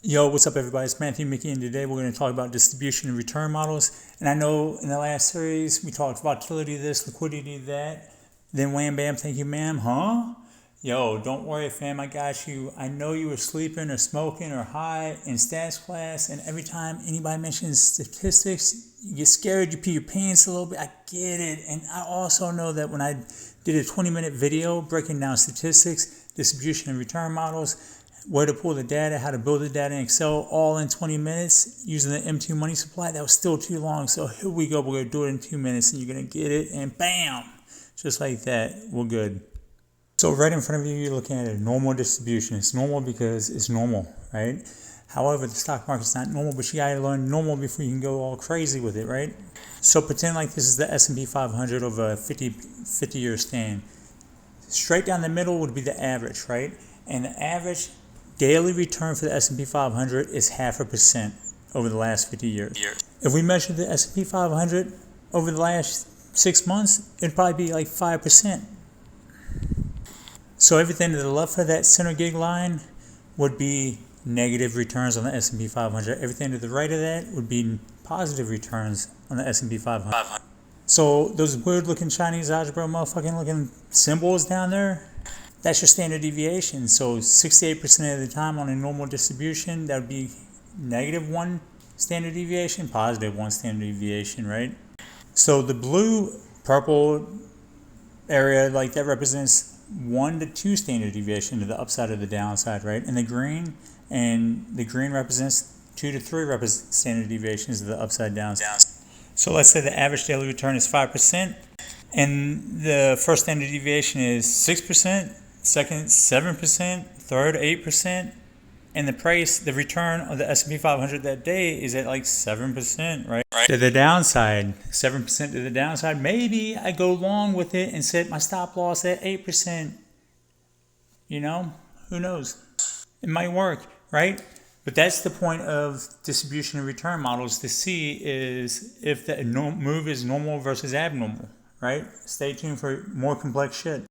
Yo, what's up, everybody? It's Matthew Mickey, and today we're going to talk about distribution and return models. And I know in the last series we talked volatility this, liquidity that, then wham bam, thank you ma'am, huh? Yo, don't worry fam, I got you. I know you were sleeping or smoking or high in stats class, and every time anybody mentions statistics, you get scared, you pee your pants a little bit. I get it. And I also know that when I did a 20-minute video breaking down statistics, distribution and return models, where to pull the data, how to build the data in Excel, all in 20 minutes using the M2 money supply. That was still too long. So here we go. We're going to do it in 2 minutes and you're going to get it. And bam, just like that, we're good. So right in front of you, you're looking at a normal distribution. It's normal because it's normal, right? However, the stock market's not normal, but you got to learn normal before you can go all crazy with it, right? So pretend like this is the S&P 500 over a 50-year stand. Straight down the middle would be the average, right? And the average daily return for the S&P 500 is 0.5% over the last 50 years. If we measure the S&P 500 over the last 6 months, it'd probably be like 5%. So everything to the left of that center gig line would be negative returns on the S&P 500. Everything to the right of that would be positive returns on the S&P 500. So those weird looking Chinese algebra motherfucking looking symbols down there, that's your standard deviation. So 68% of the time on a normal distribution, that would be -1 standard deviation, +1 standard deviation, right? So the blue, purple area, like that represents 1 to 2 standard deviation to the upside or the downside, right? And the green represents 2 to 3 standard deviations to the upside, downside. So let's say the average daily return is 5%, and the first standard deviation is 6%, second 7%, third 8%, and the return of the S&P 500 that day is at like 7%, right? To the downside, 7% to the downside. Maybe I go long with it and set my stop loss at 8%. You know, who knows? It might work, right? But that's the point of distribution and return models, to see is if the move is normal versus abnormal, right? Stay tuned for more complex shit.